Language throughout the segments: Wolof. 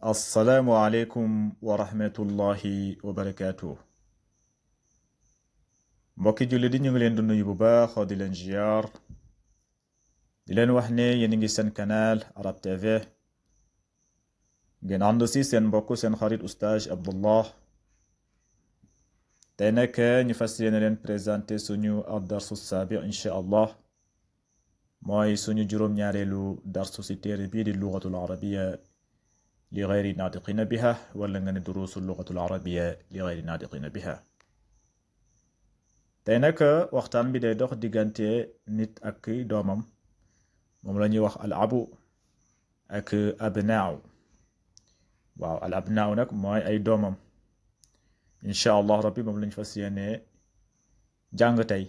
السلام عليكم ورحمة الله وبركاته. mbokki julli di ñu ngi leen di nuyu bu baax di leen ziar di leen wax ne yéen ngi seen canal Arab TV ngeen ànd si seen mbokk seen xarit oustaz Abdullah tey nag ñu fas yéene leen présenté suñu ad-darsu saabi insha allah mooy suñu juróom-ñaareelu darsu si téere bii di lugatul arabiya li gayri naatiqina biha wala nga ne durusu lugatul arabiya li gayri naatiqina biha. tey nag waxtaan bi day dox diggante nit ak doomam moom la ñuy wax al abu ak abnaaw. waaw al abnaaw nag mooy ay doomam insha allah rabbi moom lañ fas yéene jàng tey.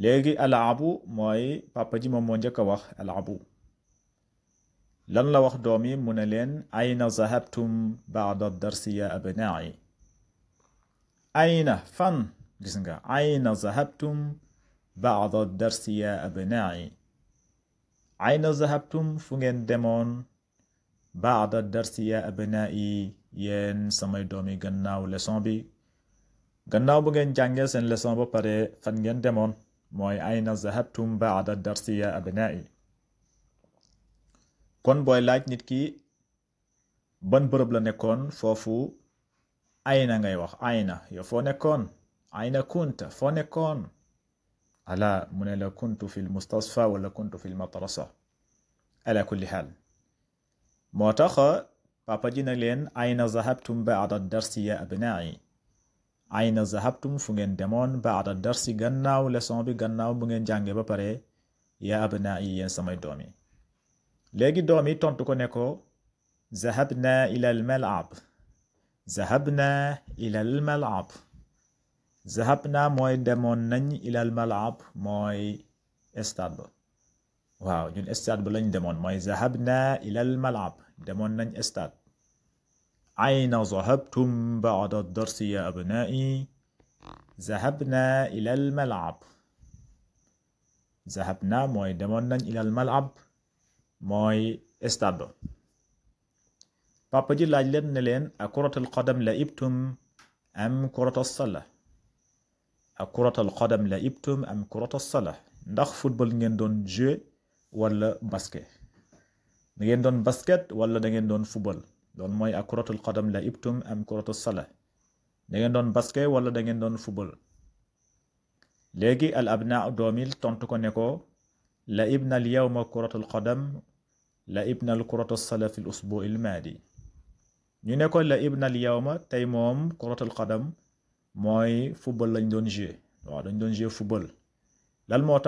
léegi al abu mooy papa ji moom moo njëkk a wax al abu lan la wax doom yi mu ne leen ayna zahabtum baada darsi ya abnaa'i. ayna fan gis nga ayna zahabtum baada darsi ya abnaa'i. ayna zahabtum fu ngeen demoon baada darsi ya abnaa'i yéen samay doom yi gannaaw leçon bi gannaaw bu ngeen jàngee seen leçon ba pare fan ngeen demoon mooy ayna zahabtum baada darsi ya abnaa'i. kon booy laaj nit ki ban bërëb la nekkoon foofu ayna ngay wax ayna yow foo nekkoon ayna kunta foo nekkoon ala mu ne la kuntu fi lmustasfa wala kuntu fi lmadrasa ala kulli xaal. moo tax papa ji na leen ayna zahabtum baada darsi ya abnaa'i. ayna zahabtum fu ngeen demoon baada darsi gannaaw leçon bi gannaaw bu ngeen jàngee ba pare ya abnaa'i yéen samay doom yi. léegi doom yi tontu ko ne ko zahabna ila al mal'ab. zahabna ila al mal'ab. zahabna mooy demoon nañ ila al mal'ab mooy stade ba. waaw ñun stade ba lañ demoon mooy zahabna ila al mal'ab demoon nañ stade. ayna zahabtum ba'da ad-darsi ya abna'i. zahabna ila al mal'ab. zahabna mooy demoon nañ ila al mal'ab mooy stade ba. papa ji laaj leen ne leen a kuratul qadam la'ibtum am kuratul salah. a kuratul qadam la'ibtum am kuratul salah. ndax football ngeen doon jouer wala basket. da ngeen doon basket wala da ngeen doon football loolu mooy a kuratul qadam la'ibtum am kuratul salah. da ngeen doon basket wala da ngeen doon football. léegi al abnaa doomil tontu ko ne ko la'ibna al yawma kuratul qadam la'ibna al kuratul salah fi al usbu' al maadi. ñu ne ko la'ibna al yawma tey moom kuratul qadam mooy football lañ doon jouer. waaw dañ doon jouer football. lan moo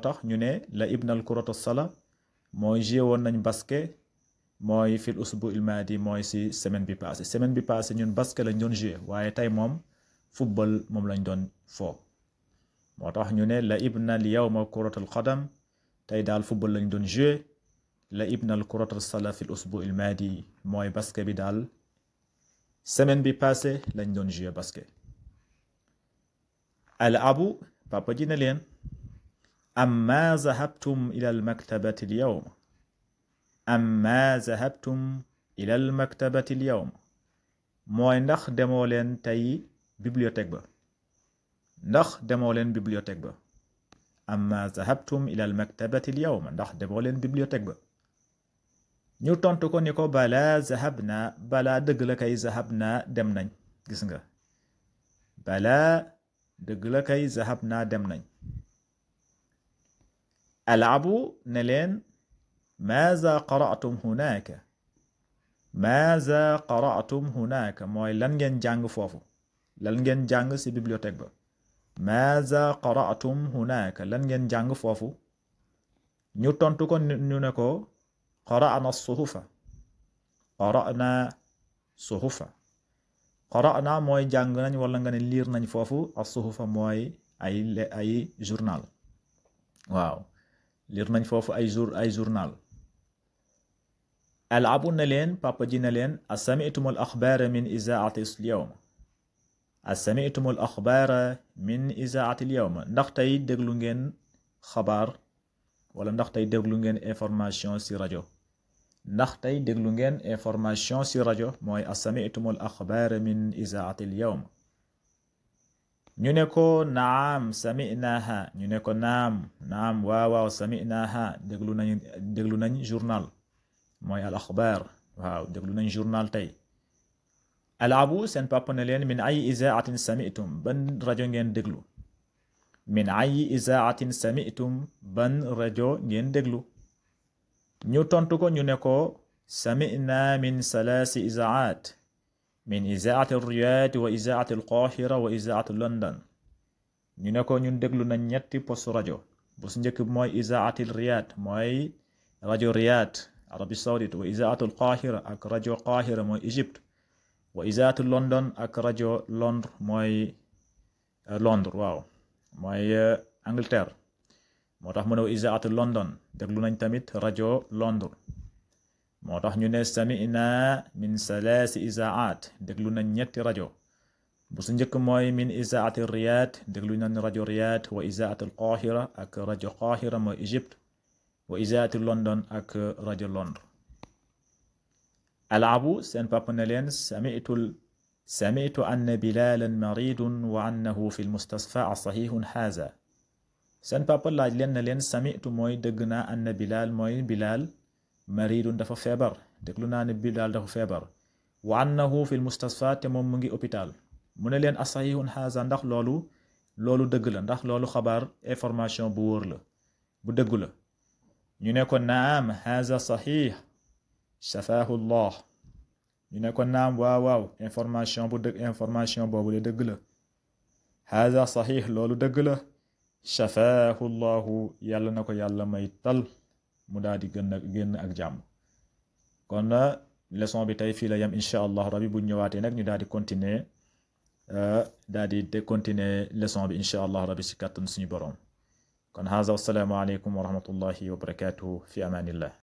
tax ñu ne la'ibna al kuratul salah mooy jouer woon nañ basket mooy fi al usbu' al maadi mooy si semaine bi passé. semaine bi passé ñun basket lañ doon jouer waaye tey moom football moom lañ doon foo. moo tax ñu ne la'ibna al yawma kuratul qadam tey daal football lañ doon jouer. la'ibna al kuratul salah fi al usbu' al maadi mooy basket bi daal semaine bi passé lañ doon jouer basket. al abu papa ji ne leen amma zahabtum ila al maktabati al yawm. amma zahabtum ila al maktabati al yawm mooy ndax demoo leen tey bibliothèque ba. ndax demoo leen bibliothèque ba. amma zahabtum ila al maktabati al yawm ndax demoo leen bibliothèque ba. ñu tontu ko ni ko bala zahabna bala dëgg la kay zahabna dem nañ. gis nga bala dëgg la kay zahabna dem nañ. al abu ne leen maaza qara'tum hunaka. maaza qara'tum hunaka mooy lan ngeen jàng foofu lan ngeen jàng ci bibliothèque ba. maaza qara'tum hunaka lan ngeen jàng foofu. ñu tontu ko ñu ne ko qara'na suhufa. qara'na suhufa. qara'na mooy jàng nañ wala nga ne liir nañ foofu. as-suhufa mooy ay journal. waaw liir nañ foofu ay journal. al abu ne leen papa ji ne leen asami'tum al akhbara min izaa'ati al yawm. asami'tum al akhbara min izaa'ati al yawm ndax tey déglu ngeen xabaar wala ndax tey déglu ngeen information ci rajo. ndax tey déglu ngeen information ci rajo mooy asami'tumul axbaar min izaatil yawm ñu ne ko naam sami'naha ñu ne ko naam waaw sami'naha déglu nañ journal mooy al axbaar waaw déglu nañ journal tey al abu seen papa ne leen min ay izaatin sami'tum ban rajo ngeen déglu min ay izaatin sami'tum ban rajo ngeen déglu ñu tontu ko ñu ne ko sami'na min salaasi izaat min izaati Riyad wa izaati al-Qahira wa izaati London ñu ne ko ñun déglu nañ ñetti post rajo bu su njëkk bi mooy izaati Riyad mooy rajo Riyad Arabie Saoudite wa izaati al-Qahira ak rajo Qahira mooy Égypte wa izaati London ak rajo Londres mooy Londres waaw mooy Angleterre moo tax mu ne wa izaati London déglu nañ tamit rajo Londres moo tax ñu ne sami'na min salaasi izaat déglu nañ ñetti rajo bu su njëkk mooy min izaati Riyad déglu nañ rajo Riyad wa izaati al-Qahira ak rajo Qahira mooy Égypte wa izaati London ak rajo Londres alabu seen papa ne leen sami'tu anna bilalan maridun wa annahu fi al-mustasfa sahihun haza seen papa laaj leen na leen sami'tu mooy dëgg naa anna bilal mooy bilal maridun dafa feebar déglu naa ne bilal dafa feebar wa annahu fi al-mustasfa te moom mu ngi hôpital mu ne leen asahihun haza ndax loolu dëgg la ndax loolu xabaar information bu wóor la bu dëggu la ñu ne ko naam haza sahih shafaahu llah ñu ne ko naam waaw information boobu de dëgg la haza sahih loolu dëgg la shafaahu llahu yàlla na ko yàlla may tal mu daal di génn ak jàmm kon leçon bi tey fii la yam incha allah rabbi bu ñëwaatee nag ñu daal di continuer leçon bi incha allah rabbi si kàttan suñu borom kon haza wassalaamu aleykum wa rahmatullahi wa barakatuhu fi amanillah